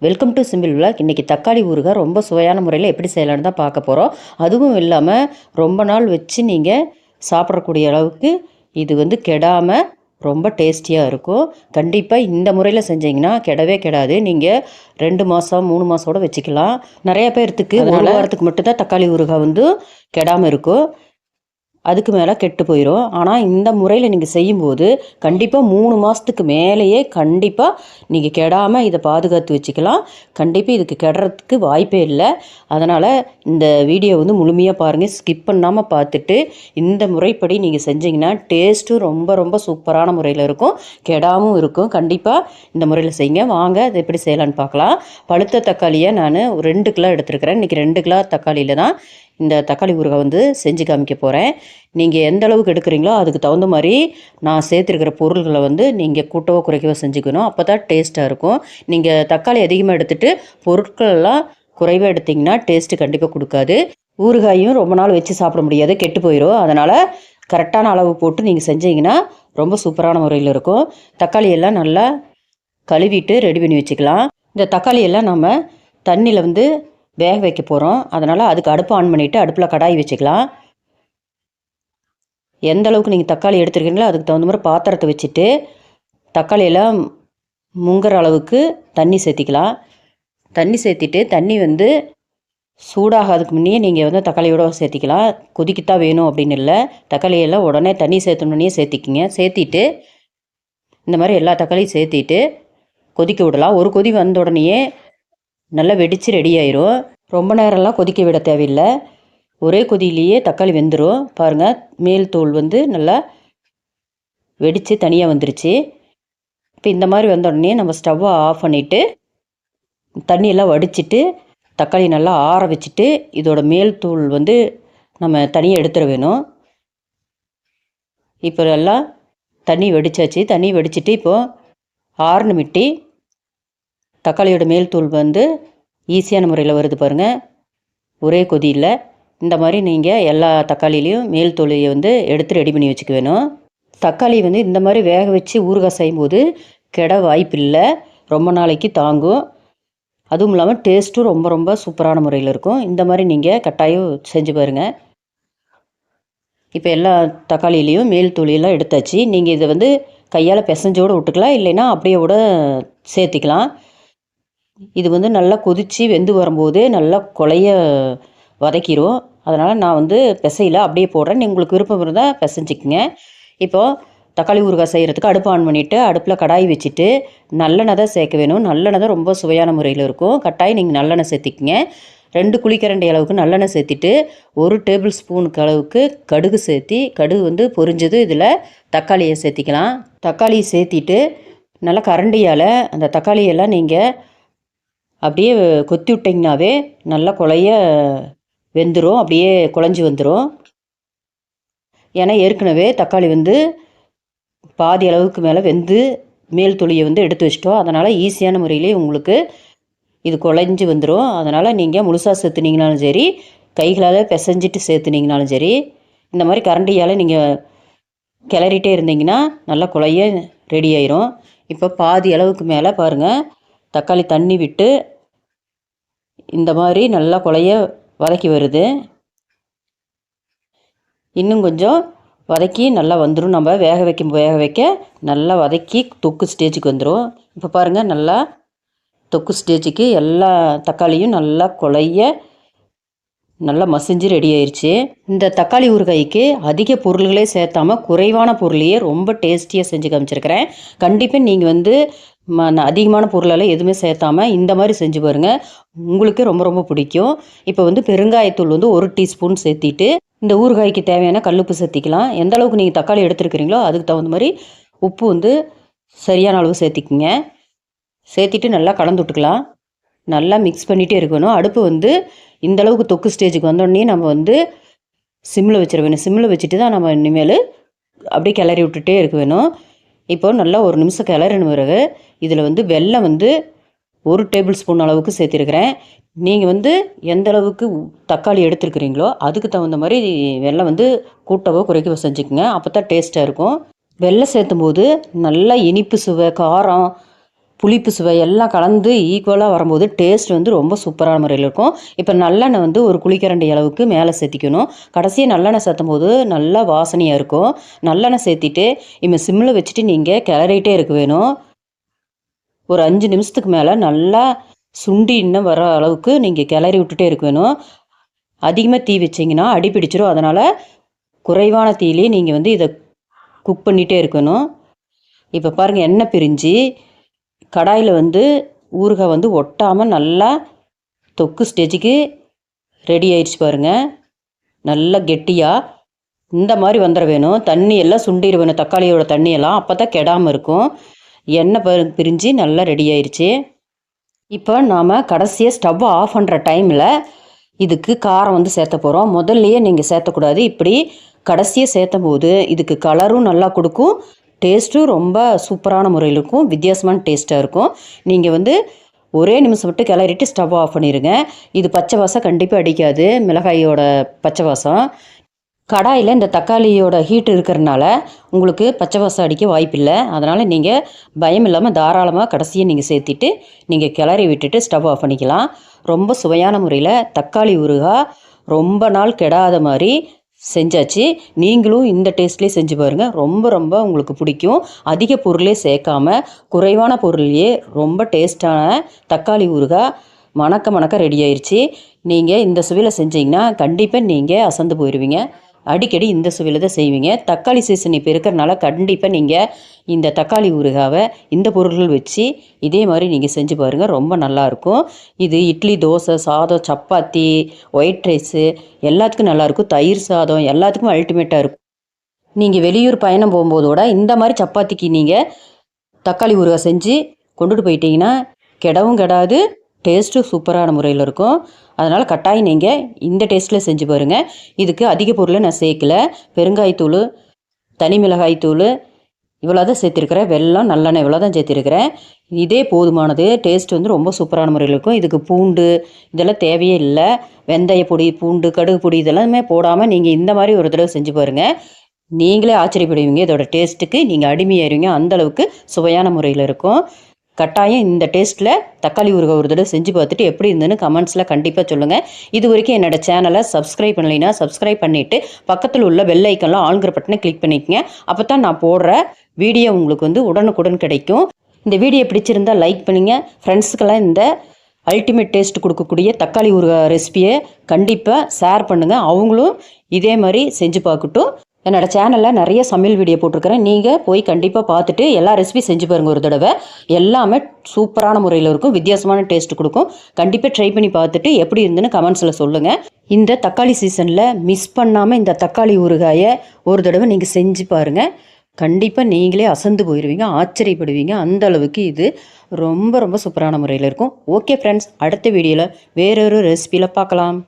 Welcome to simple vlog. இன்றைக்கி தக்காளி ஊறுகாய் ரொம்ப சுவையான முறையில் எப்படி செய்யலான்னு தான் பார்க்க போகிறோம். அதுவும் இல்லாமல் ரொம்ப நாள் வச்சு நீங்கள் சாப்பிடக்கூடிய அளவுக்கு இது வந்து கெடாமல் ரொம்ப டேஸ்டியாக இருக்கும். கண்டிப்பாக இந்த முறையில் செஞ்சிங்கன்னா கெடவே கெடாது. நீங்கள் 2 மாதம் 3 மாதத்தோடு வச்சுக்கலாம். நிறைய பேர்த்துக்கு ஒரு வாரத்துக்கு மட்டும்தான் தக்காளி ஊறுகாய் வந்து கெடாமல் இருக்கும், அதுக்கு மேலே கெட்டு போயிடும். ஆனால் இந்த முறையில் நீங்கள் செய்யும்போது கண்டிப்பாக 3 மாதத்துக்கு மேலேயே கண்டிப்பாக நீங்கள் கெடாமல் இதை பாதுகாத்து வச்சுக்கலாம். கண்டிப்பாக இதுக்கு கெடுறதுக்கு வாய்ப்பே இல்லை. அதனால் இந்த வீடியோ வந்து முழுமையாக பாருங்கள், ஸ்கிப் பண்ணாமல் பார்த்துட்டு இந்த முறைப்படி நீங்கள் செஞ்சிங்கன்னா டேஸ்ட்டும் ரொம்ப ரொம்ப சூப்பரான முறையில் இருக்கும், கெடாமல் இருக்கும். கண்டிப்பாக இந்த முறையில் செய்யுங்க. வாங்க அதை எப்படி செய்யலான்னு பார்க்கலாம். பழுத்த தக்காளியை நான் 2 கிலோ எடுத்துருக்கிறேன். இன்றைக்கி 2 கிலோ தக்காளியில் தான் இந்த தக்காளி ஊறுகாய் வந்து செஞ்சு காமிக்க போகிறேன். நீங்கள் எந்த அளவுக்கு எடுக்கிறீங்களோ அதுக்கு தகுந்த மாதிரி நான் சேர்த்துருக்கிற பொருள்களை வந்து நீங்கள் கூட்டவோ குறைக்கவோ செஞ்சுக்கணும். அப்போ தான் டேஸ்ட்டாக இருக்கும். நீங்கள் தக்காளி அதிகமாக எடுத்துகிட்டு பொருட்களெல்லாம் குறைவாக எடுத்திங்கன்னா டேஸ்ட்டு கண்டிப்பாக கொடுக்காது. ஊறுகாயும் ரொம்ப நாள் வச்சு சாப்பிட முடியாது, கெட்டு போயிடும். அதனால் கரெக்டான அளவு போட்டு நீங்கள் செஞ்சீங்கன்னா ரொம்ப சூப்பரான முறையில் இருக்கும். தக்காளியெல்லாம் நல்லா கழுவிட்டு ரெடி பண்ணி வச்சுக்கலாம். இந்த தக்காளியெல்லாம் நம்ம தண்ணியில் வந்து வேக வைக்க போகிறோம். அதனால் அதுக்கு அடுப்பு ஆன் பண்ணிவிட்டு அடுப்பில் கடாய் வச்சுக்கலாம். எந்த அளவுக்கு நீங்கள் தக்காளி எடுத்துருக்கீங்களோ அதுக்கு தகுந்த மாதிரி பாத்திரத்தை வச்சுட்டு தக்காளியெல்லாம் முங்குற அளவுக்கு தண்ணி சேர்த்திக்கலாம். தண்ணி சேர்த்திட்டு தண்ணி வந்து சூடாகாதுக்கு முன்னே நீங்கள் வந்து தக்காளியோட சேர்த்திக்கலாம். கொதிக்கத்தான் வேணும் அப்படின்னு இல்லை. தக்காளியெல்லாம் உடனே தண்ணி சேர்த்தணுன்னே சேர்த்திக்கிங்க. சேர்த்திட்டு இந்த மாதிரி எல்லா தக்காளியும் சேர்த்திட்டு கொதிக்க விடலாம். ஒரு கொதி வந்த உடனேயே நல்லா வெடித்து ரெடி ஆயிரும். ரொம்ப நேரம்லாம் கொதிக்க விட தேவையில்லை. ஒரே கொதியிலேயே தக்காளி வெந்துடும். பாருங்கள், மேல் தோல் வந்து நல்லா வெடித்து தனியாக வந்துருச்சு. இப்போ இந்த மாதிரி வந்த உடனே நம்ம ஸ்டவ்வை ஆஃப் பண்ணிவிட்டு தண்ணியெல்லாம் வடிச்சிட்டு தக்காளி நல்லா ஆற வச்சுட்டு இதோட மேல் தூள் வந்து நம்ம தனியாக எடுத்துட வேணும். இப்போ எல்லாம் தண்ணி வெடிச்சாச்சு. தண்ணி வெடிச்சிட்டு இப்போது ஆறுனு மிட்டி தக்காளியோட மேல் தூள் வந்து ஈஸியான முறையில் வருது பாருங்கள், ஒரே கொதியில். இந்த மாதிரி நீங்கள் எல்லா தக்காளியிலையும் மேல் தோலையை வந்து எடுத்து ரெடி பண்ணி வச்சுக்க வேணும். தக்காளி வந்து இந்த மாதிரி வேக வச்சு ஊறுகாய் செய்யும்போது கெட வாய்ப்பு இல்லை, ரொம்ப நாளைக்கு தாங்கும். அதுவும் இல்லாமல் டேஸ்ட்டும் ரொம்ப ரொம்ப சூப்பரான முறையில் இருக்கும். இந்த மாதிரி நீங்கள் கட்டாயம் செஞ்சு பாருங்கள். இப்போ எல்லா தக்காளியிலையும் மேல் தோலையெல்லாம் எடுத்தாச்சு. நீங்கள் இதை வந்து கையால் பிசைஞ்சோடு விட்டுக்கலாம், இல்லைன்னா அப்படியே கூட சேர்த்திக்கலாம். இது வந்து நல்லா கொதித்து வெந்து வரும்போது நல்லா கொலைய வதக்கிடும். அதனால் நான் வந்து பிசையில் அப்படியே போடுறேன். உங்களுக்கு விருப்பம் இருந்தால் பிசைஞ்சிக்குங்க. இப்போது தக்காளி ஊறுகாய் செய்கிறதுக்கு அடுப்பு ஆன் பண்ணிவிட்டு அடுப்பில் கடாய் வச்சுட்டு நல்லெண்ணெய் தான் சேர்க்க வேணும். நல்லெண்ணெய் தான் ரொம்ப சுவையான முறையில் இருக்கும். கட்டாயம் நீங்கள் நல்லெண்ணெய் சேர்த்திக்கிங்க. 2 குழிக்கரண்டி அளவுக்கு நல்லெண்ணெய் சேர்த்திட்டு 1 டேபிள் ஸ்பூனுக்கு அளவுக்கு கடுகு சேர்த்தி, கடுகு வந்து பொரிஞ்சது இதில் தக்காளியை சேர்த்திக்கலாம். தக்காளியை சேர்த்திட்டு நல்லா கரண்டியால் அந்த தக்காளியெல்லாம் நீங்கள் அப்படியே கொத்தி விட்டிங்கனாவே நல்லா கொலைய வெந்துடும், அப்படியே குழஞ்சி வந்துடும். ஏன்னா ஏற்கனவே தக்காளி வந்து பாதி அளவுக்கு மேலே வெந்து மேல் தொலியை வந்து எடுத்து வச்சிட்டோம். அதனால் ஈஸியான முறையிலே உங்களுக்கு இது குழஞ்சி வந்துடும். அதனால் நீங்கள் முழுசாக சேர்த்துனீங்கனாலும் சரி, கைகளால் பிசைஞ்சிட்டு சேர்த்துனீங்கனாலும் சரி, இந்த மாதிரி கரண்டியால் நீங்கள் கிளறிட்டே இருந்தீங்கன்னா நல்லா குழைய ரெடி ஆயிரும். இப்போ பாதி அளவுக்கு மேலே பாருங்கள் தக்காளி தண்ணி விட்டு இந்த மாதிரி நல்லா கொலைய வதக்கி வருது. இன்னும் கொஞ்சம் வதக்கி நல்லா வந்துடும். நம்ம வேக வைக்க நல்லா வதக்கி தொக்கு ஸ்டேஜுக்கு வந்துடும். இப்போ பாருங்கள், நல்லா தொக்கு ஸ்டேஜுக்கு எல்லா தக்காளியும் நல்லா கொலைய நல்லா மசிஞ்சு ரெடி ஆயிடுச்சு. இந்த தக்காளி ஊறுகாய்க்கு அதிக பொருள்களே சேர்த்தாமல் குறைவான பொருளையே ரொம்ப டேஸ்டியாக செஞ்சு காமிச்சிருக்கிறேன். கண்டிப்பாக நீங்கள் வந்து அதிகமான பொருளெல்லாம் எதுவுமே சேர்த்தாமல் இந்த மாதிரி செஞ்சு பாருங்கள், உங்களுக்கு ரொம்ப ரொம்ப பிடிக்கும். இப்போ வந்து பெருங்காயத்தூள் வந்து 1 டீஸ்பூன் சேர்த்திட்டு இந்த ஊறுகாய்க்கு தேவையான கல்லுப்பு சேர்த்திக்கலாம். எந்த அளவுக்கு நீங்கள் தக்காளி எடுத்துருக்கிறீங்களோ அதுக்கு தகுந்த மாதிரி உப்பு வந்து சரியான அளவு சேர்த்திக்குங்க. சேர்த்திட்டு நல்லா கலந்து விட்டுக்கலாம். நல்லா மிக்ஸ் பண்ணிகிட்டே இருக்கணும். அடுப்பு வந்து இந்த அளவுக்கு தொக்கு ஸ்டேஜுக்கு வந்தோடனே நம்ம வந்து சிம்மில் வச்சிட வேணும். சிம்மில் வச்சுட்டு தான் நம்ம இனிமேல் அப்படியே கிளறி விட்டுட்டே இருக்க வேணும். இப்போ நல்லா 1 நிமிஷம் கிளறின பிறகு இதில் வந்து வெல்லம் வந்து 1 டேபிள் ஸ்பூன் அளவுக்கு சேர்த்திருக்கிறேன். நீங்கள் வந்து எந்த அளவுக்கு தக்காளி எடுத்துருக்கிறீங்களோ அதுக்கு தகுந்த மாதிரி வெல்லம் வந்து கூட்டவோ குறைக்கவோ செஞ்சுக்குங்க. அப்போ தான் டேஸ்ட்டாக இருக்கும். வெல்லம் சேர்த்தும் போது நல்லா இனிப்பு சுவை, காரம் புளிப்பு சுவை எல்லாம் கலந்து ஈக்குவலாக வரும்போது டேஸ்ட் வந்து ரொம்ப சூப்பரான முறையில் இருக்கும். இப்போ நல்லெண்ணெய் வந்து ஒரு குழிக்கரண்டி அளவுக்கு மேலே சேர்த்திக்கணும். கடைசியாக நல்லெண்ணெய் சேர்த்தும் போது நல்லா வாசனையாக இருக்கும். நல்லெண்ணெய் சேர்த்திட்டு இப்போ சிம்மில் வச்சுட்டு நீங்கள் கிளறிட்டே இருக்க வேணும். ஒரு 5 நிமிஷத்துக்கு மேலே நல்லா சுண்டி இன்னும் வர அளவுக்கு நீங்கள் கிளறி விட்டுட்டே இருக்க வேணும். அதிகமாக தீ வச்சிங்கன்னா அடி பிடிச்சிரும். அதனால் குறைவான தீயிலே நீங்கள் வந்து இதை குக் பண்ணிகிட்டே இருக்கணும். இப்போ பாருங்கள், எண்ணெய் பிரிஞ்சு கடாயில் வந்து ஊறுகாய் வந்து ஒட்டாமல் நல்லா தொக்கு ஸ்டேஜுக்கு ரெடி ஆயிடுச்சு பாருங்கள். நல்லா கெட்டியாக இந்த மாதிரி வந்துட வேணும். தண்ணி எல்லாம் சுண்டிட வேணும், தக்காளியோட தண்ணியெல்லாம். அப்போ தான் கெடாமல் இருக்கும். எண்ணெய் பிரிஞ்சு நல்லா ரெடி ஆயிடுச்சு. இப்போ நாம் கடைசியாக ஸ்டவ்வை ஆஃப் பண்ணுற டைமில் இதுக்கு காரம் வந்து சேர்த்த போகிறோம். முதல்லையே நீங்கள் சேர்த்தக்கூடாது. இப்படி கடைசியாக சேர்த்தும் போது இதுக்கு கலரும் நல்லா கொடுக்கும், டேஸ்ட்டும் ரொம்ப சூப்பரான முறையில் இருக்கும், வித்தியாசமான டேஸ்ட்டாக இருக்கும். நீங்கள் வந்து ஒரே நிமிஷம் விட்டு கிளறிட்டு ஸ்டவ் ஆஃப் பண்ணிடுங்க. இது பச்சை வாசம் கண்டிப்பாக அடிக்காது, மிளகாயோட பச்சை வாசம். கடாயில் இந்த தக்காளியோட ஹீட் இருக்கிறதுனால உங்களுக்கு பச்சை வாசம் அடிக்க வாய்ப்பில்லை. அதனால் நீங்கள் பயம் இல்லாமல் தாராளமாக கடைசியை நீங்கள் சேர்த்திட்டு நீங்கள் கிளறி விட்டுட்டு ஸ்டவ் ஆஃப் பண்ணிக்கலாம். ரொம்ப சுவையான முறையில் தக்காளி ஊறுகாய் ரொம்ப நாள் கெடாத மாதிரி செஞ்சாச்சு. நீங்களும் இந்த டேஸ்ட்லேயே செஞ்சு பாருங்கள். ரொம்ப ரொம்ப உங்களுக்கு பிடிக்கும். அதிக பொருளே சேர்க்காம குறைவான பொருளையே ரொம்ப டேஸ்ட்டான தக்காளி ஊறுகாய் மணக்க ரெடி ஆயிடுச்சு. நீங்கள் இந்த சுவையில் செஞ்சீங்கன்னா கண்டிப்பாக நீங்கள் அசந்து போயிடுவீங்க. அடிக்கடி இந்த சுவையில் தான் செய்வீங்க. தக்காளி சீசன் இப்போ இருக்கிறனால கண்டிப்பாக நீங்கள் இந்த தக்காளி ஊறுகாவை இந்த பொருட்கள் வச்சு இதே மாதிரி நீங்கள் செஞ்சு பாருங்கள். ரொம்ப நல்லாயிருக்கும். இது இட்லி, தோசை, சாதம், சப்பாத்தி, ஒயிட் ரைஸு எல்லாத்துக்கும் நல்லாயிருக்கும். தயிர் சாதம் எல்லாத்துக்கும் அல்டிமேட்டாக இருக்கும். நீங்கள் வெளியூர் பயணம் போகும்போதோட இந்த மாதிரி சப்பாத்திக்கு நீங்கள் தக்காளி ஊறுகாய் செஞ்சு கொண்டுட்டு போயிட்டீங்கன்னா கெடவும் கெடாது, டேஸ்ட்டும் சூப்பரான முறையில் இருக்கும். அதனால் கட்டாயம் நீங்கள் இந்த டேஸ்ட்டில் செஞ்சு பாருங்கள். இதுக்கு அதிக பொருளை நான் சேர்க்கலை. பெருங்காயத்தூள், தனி மிளகாய்த்தூள் இவ்வளோ தான் சேர்த்திருக்கிறேன். வெல்லம், நல்லெண்ணெய் இவ்வளோ தான் சேர்த்திருக்கிறேன். இதே போதுமானது. டேஸ்ட் வந்து ரொம்ப சூப்பரான முறையில் இருக்கும். இதுக்கு பூண்டு இதெல்லாம் தேவையே இல்லை. வெந்தய பொடி, பூண்டு, கடுகு பொடி இதெல்லாமே போடாமல் நீங்கள் இந்த மாதிரி ஒரு தடவை செஞ்சு பாருங்கள். நீங்களே ஆச்சரியப்படுவீங்க. இதோட டேஸ்ட்டுக்கு நீங்கள் அடிமையாயிருவீங்க. அந்தளவுக்கு சுவையான முறையில் இருக்கும். கட்டாயம் இந்த டேஸ்ட்டில் தக்காளி ஊறுகாய் ஒரு தடவை செஞ்சு பார்த்துட்டு எப்படி இருந்ததுன்னு கமெண்ட்ஸில் கண்டிப்பாக சொல்லுங்கள். இது வரைக்கும் என்னோடய சேனலை சப்ஸ்கிரைப் பண்ணலைன்னா சப்ஸ்கிரைப் பண்ணிவிட்டு பக்கத்தில் உள்ள பெல் ஐக்கன்லாம் ஆல்ங்கிற பட்டனை கிளிக் பண்ணிக்கங்க. அப்போ தான் நான் போடுற வீடியோ உங்களுக்கு வந்து உடனுக்குடன் கிடைக்கும். இந்த வீடியோ பிடிச்சிருந்தால் லைக் பண்ணுங்கள். ஃப்ரெண்ட்ஸுக்கெல்லாம் இந்த அல்டிமேட் டேஸ்ட் கொடுக்கக்கூடிய தக்காளி ஊறுகாய் ரெசிபியை கண்டிப்பாக ஷேர் பண்ணுங்கள். அவங்களும் இதே மாதிரி செஞ்சு பார்க்கட்டும். என்னோடய சேனலில் நிறைய சமையல் வீடியோ போட்டிருக்கிறேன். நீங்கள் போய் கண்டிப்பாக பார்த்துட்டு எல்லா ரெசிபி செஞ்சு பாருங்கள் ஒரு தடவை. எல்லாமே சூப்பரான முறையில் இருக்கும், வித்தியாசமான டேஸ்ட் கொடுக்கும். கண்டிப்பாக ட்ரை பண்ணி பார்த்துட்டு எப்படி இருந்துன்னு கமெண்ட்ஸில் சொல்லுங்கள். இந்த தக்காளி சீசனில் மிஸ் பண்ணாமல் இந்த தக்காளி ஊறுகாயை ஒரு தடவை நீங்கள் செஞ்சு பாருங்கள். கண்டிப்பாக நீங்களே அசந்து போயிடுவீங்க, ஆச்சரியப்படுவீங்க. அந்த அளவுக்கு இது ரொம்ப ரொம்ப சூப்பரான முறையில் இருக்கும். ஓகே ஃப்ரெண்ட்ஸ், அடுத்த வீடியோவில் வேறொரு ரெசிபியில் பார்க்கலாம்.